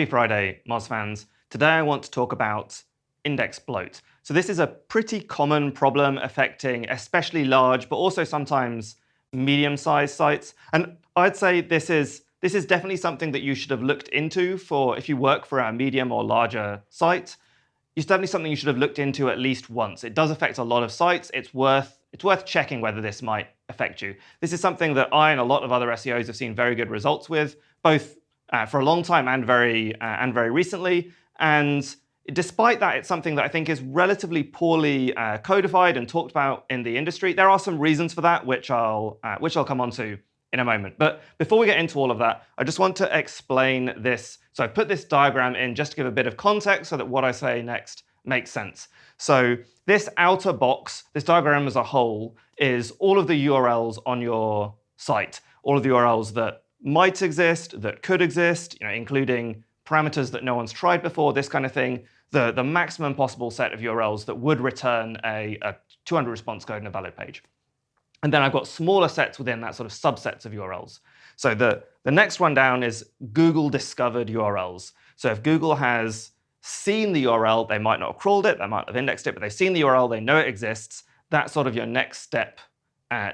Happy Friday, Moz fans. Today I want to talk about index bloat. So this is a pretty common problem affecting especially large, but also sometimes medium-sized sites. And I'd say this is definitely something that you should have looked into for if you work for a medium or larger site. It's definitely something you should have looked into at least once. It does affect a lot of sites. It's worth checking whether this might affect you. This is something that I and a lot of other SEOs have seen very good results with, both for a long time and very recently. And despite that, it's something that I think is relatively poorly codified and talked about in the industry. There are some reasons for that, which I'll come on to in a moment. But before we get into all of that, I just want to explain this. So I put this diagram in just to give a bit of context so that what I say next makes sense. So this outer box, this diagram as a whole, is all of the URLs on your site, all of the URLs that might exist, that could exist, including parameters that no one's tried before, this kind of thing, the maximum possible set of URLs that would return a 200 response code in a valid page. And then I've got smaller sets within that, sort of subsets of URLs. So the next one down is Google discovered URLs. So if Google has seen the URL, they might not have crawled it, they might have indexed it, but they've seen the URL, they know it exists. That's sort of your next step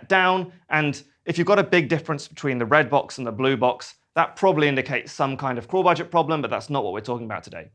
down. And if you've got a big difference between the red box and the blue box, that probably indicates some kind of crawl budget problem, but that's not what we're talking about today.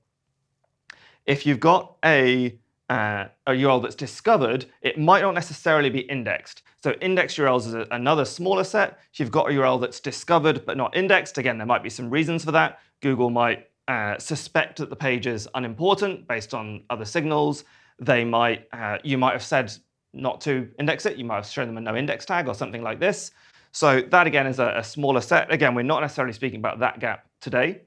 If you've got a URL that's discovered, it might not necessarily be indexed. So indexed URLs is another smaller set. If you've got a URL that's discovered but not indexed, again, there might be some reasons for that. Google might suspect that the page is unimportant based on other signals. You might have said not to index it. You might have shown them a no index tag or something like this. So that, again, is a smaller set. Again, we're not necessarily speaking about that gap today.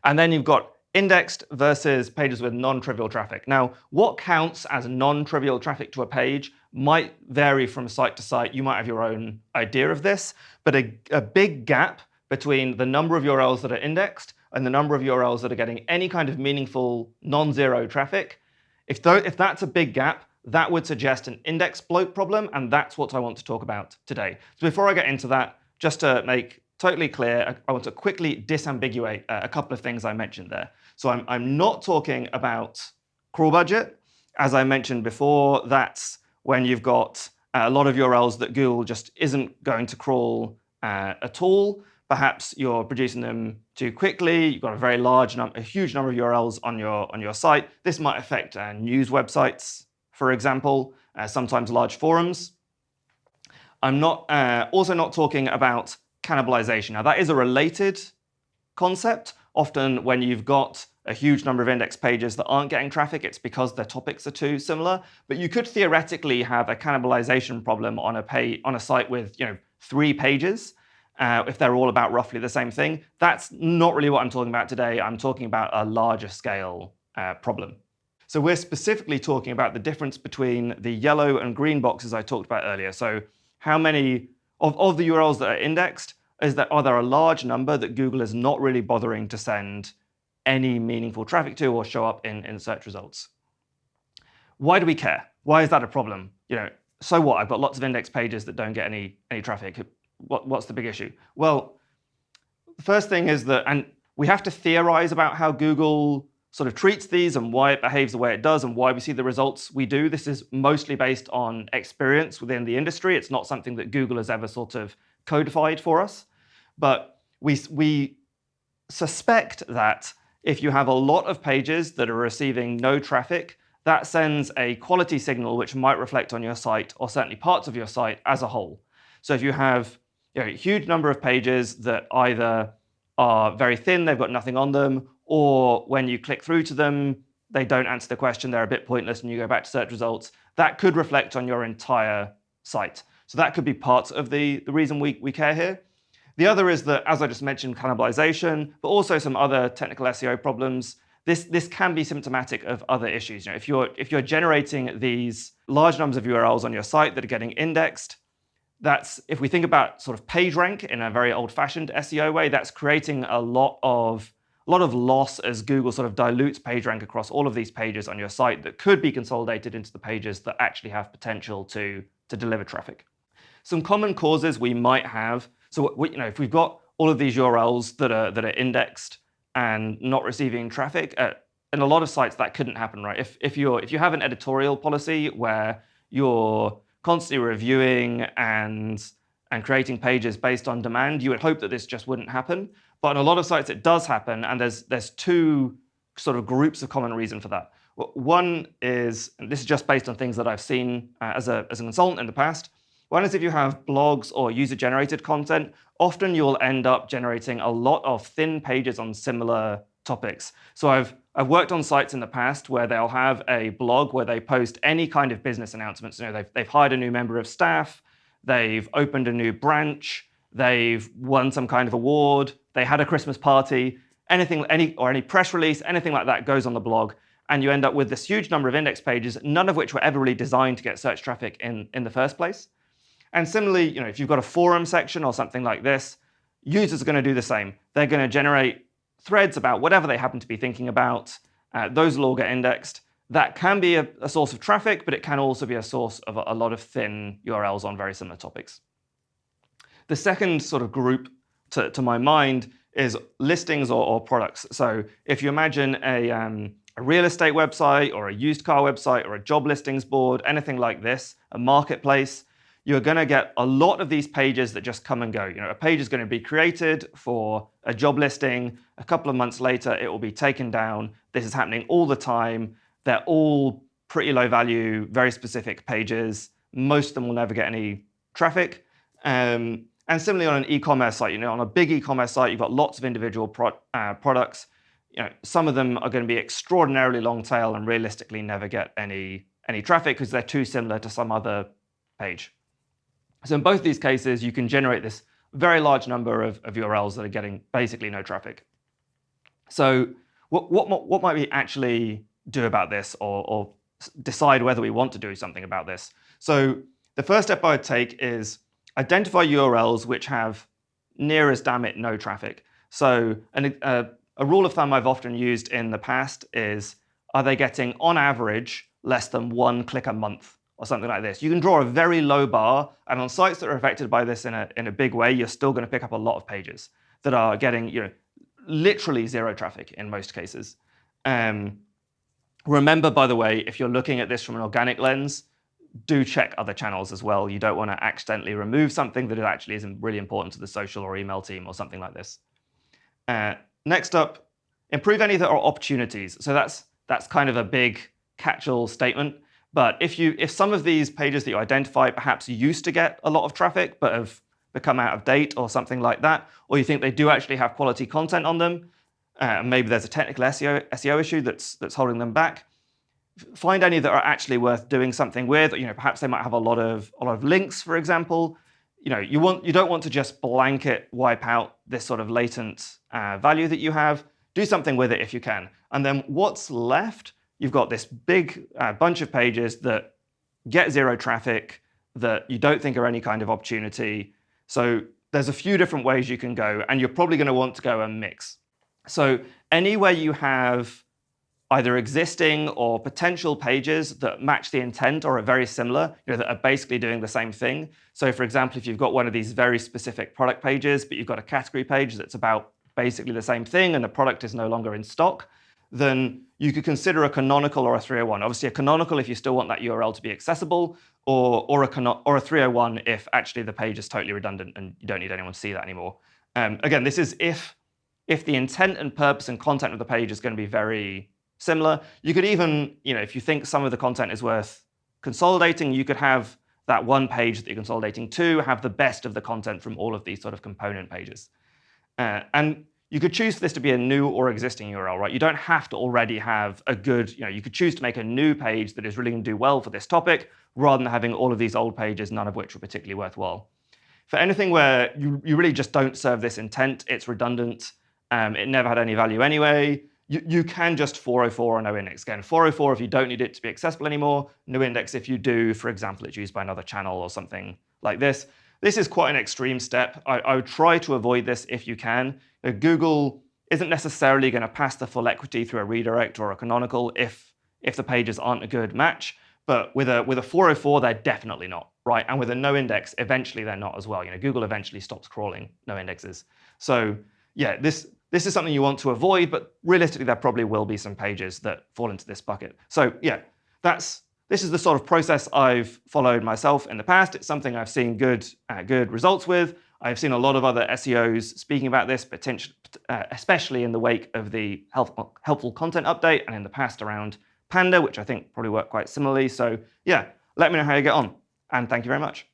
And then you've got indexed versus pages with non-trivial traffic. Now, what counts as non-trivial traffic to a page might vary from site to site. You might have your own idea of this, but a big gap between the number of URLs that are indexed and the number of URLs that are getting any kind of meaningful non-zero traffic, if that's a big gap, that would suggest an index bloat problem, and that's what I want to talk about today. So before I get into that, just to make totally clear, I want to quickly disambiguate a couple of things I mentioned there. So I'm not talking about crawl budget. As I mentioned before, that's when you've got a lot of URLs that Google just isn't going to crawl at all. Perhaps you're producing them too quickly. You've got a huge number of URLs on your site. This might affect news websites, for example, sometimes large forums. I'm also not talking about cannibalization. Now, that is a related concept. Often when you've got a huge number of index pages that aren't getting traffic, it's because their topics are too similar. But you could theoretically have a cannibalization problem on a site with 3 pages if they're all about roughly the same thing. That's not really what I'm talking about today. I'm talking about a larger scale problem. So we're specifically talking about the difference between the yellow and green boxes I talked about earlier. So how many of the URLs that are indexed, are there a large number that Google is not really bothering to send any meaningful traffic to or show up in search results? Why do we care? Why is that a problem? So what? I've got lots of index pages that don't get any traffic. What's the big issue? Well, the first thing is that, and we have to theorize about how Google sort of treats these and why it behaves the way it does and why we see the results we do. This is mostly based on experience within the industry. It's not something that Google has ever sort of codified for us. But we suspect that if you have a lot of pages that are receiving no traffic, that sends a quality signal which might reflect on your site, or certainly parts of your site as a whole. So if you have a huge number of pages that either are very thin, they've got nothing on them, or when you click through to them, they don't answer the question, they're a bit pointless, and you go back to search results, that could reflect on your entire site. So that could be part of the reason we care here. The other is that, as I just mentioned, cannibalization, but also some other technical SEO problems. This can be symptomatic of other issues. If you're generating these large numbers of URLs on your site that are getting indexed, if we think about sort of PageRank in a very old-fashioned SEO way, that's creating a lot of loss as Google sort of dilutes PageRank across all of these pages on your site that could be consolidated into the pages that actually have potential to deliver traffic. Some common causes we might have. So if we've got all of these URLs that are indexed and not receiving traffic. In a lot of sites, that couldn't happen, right? If you have an editorial policy where you're constantly reviewing and creating pages based on demand, you would hope that this just wouldn't happen. But on a lot of sites, it does happen, and there's two sort of groups of common reason for that. One is, and this is just based on things that I've seen as a consultant in the past. One is if you have blogs or user-generated content, often you'll end up generating a lot of thin pages on similar topics. So I've worked on sites in the past where they'll have a blog where they post any kind of business announcements. You know, they've hired a new member of staff, they've opened a new branch, they've won some kind of award, they had a Christmas party, any press release, anything like that goes on the blog, and you end up with this huge number of index pages, none of which were ever really designed to get search traffic in the first place. And similarly, you know, if you've got a forum section or something like this, users are going to do the same. They're going to generate threads about whatever they happen to be thinking about. Those will all get indexed. That can be a source of traffic, but it can also be a source of a lot of thin URLs on very similar topics. The second sort of group, to my mind, is listings or products. So if you imagine a real estate website or a used car website or a job listings board, anything like this, a marketplace, you're going to get a lot of these pages that just come and go. You know, a page is going to be created for a job listing. A couple of months later, it will be taken down. This is happening all the time. They're all pretty low value, very specific pages. Most of them will never get any traffic. And similarly on an e-commerce site, you know, on a big e-commerce site, you've got lots of individual products. You know, some of them are going to be extraordinarily long tail and realistically never get any traffic because they're too similar to some other page. So in both these cases, you can generate this very large number of URLs that are getting basically no traffic. So what might we actually do about this or decide whether we want to do something about this? So the first step I would take is identify URLs which have near as damn it no traffic. So a rule of thumb I've often used in the past is, are they getting on average less than 1 click a month? Or something like this. You can draw a very low bar, and on sites that are affected by this in a big way, you're still going to pick up a lot of pages that are getting, you know, literally zero traffic in most cases. Remember, by the way, if you're looking at this from an organic lens, do check other channels as well. You don't want to accidentally remove something that actually isn't really important to the social or email team or something like this. Next up, improve any that are opportunities. So that's kind of a big catch-all statement. But if some of these pages that you identify perhaps used to get a lot of traffic but have become out of date or something like that, or you think they do actually have quality content on them, maybe there's a technical SEO issue that's holding them back, find any that are actually worth doing something with. You know, perhaps they might have a lot of links, for example. You know, you don't want to just blanket wipe out this sort of latent value that you have. Do something with it if you can. And then what's left? You've got this big bunch of pages that get zero traffic, that you don't think are any kind of opportunity. So there's a few different ways you can go, and you're probably going to want to go a mix. So anywhere you have either existing or potential pages that match the intent or are very similar, you know, that are basically doing the same thing. So for example, if you've got one of these very specific product pages, but you've got a category page that's about basically the same thing and the product is no longer in stock, then you could consider a canonical or a 301. Obviously a canonical if you still want that URL to be accessible, or a 301 if actually the page is totally redundant and you don't need anyone to see that anymore. Again, this is if the intent and purpose and content of the page is going to be very similar. You could even, you know, if you think some of the content is worth consolidating, you could have that one page that you're consolidating to have the best of the content from all of these sort of component pages. And you could choose for this to be a new or existing URL, right? You don't have to already have a good, you know, you could choose to make a new page that is really going to do well for this topic, rather than having all of these old pages, none of which are particularly worthwhile. For anything where you really just don't serve this intent, it's redundant, it never had any value anyway, you can just 404 or no index. Again, 404 if you don't need it to be accessible anymore, no index if you do. For example, it's used by another channel or something like this. This is quite an extreme step. I would try to avoid this if you can. Google isn't necessarily going to pass the full equity through a redirect or a canonical if the pages aren't a good match. But with a 404, they're definitely not, right? And with a no index, eventually they're not as well. You know, Google eventually stops crawling no indexes. So yeah, this this is something you want to avoid, but realistically, there probably will be some pages that fall into this bucket. So yeah, this is the sort of process I've followed myself in the past. It's something I've seen good results with. I've seen a lot of other SEOs speaking about this, especially in the wake of the helpful content update and in the past around Panda, which I think probably work quite similarly. So yeah, let me know how you get on, and thank you very much.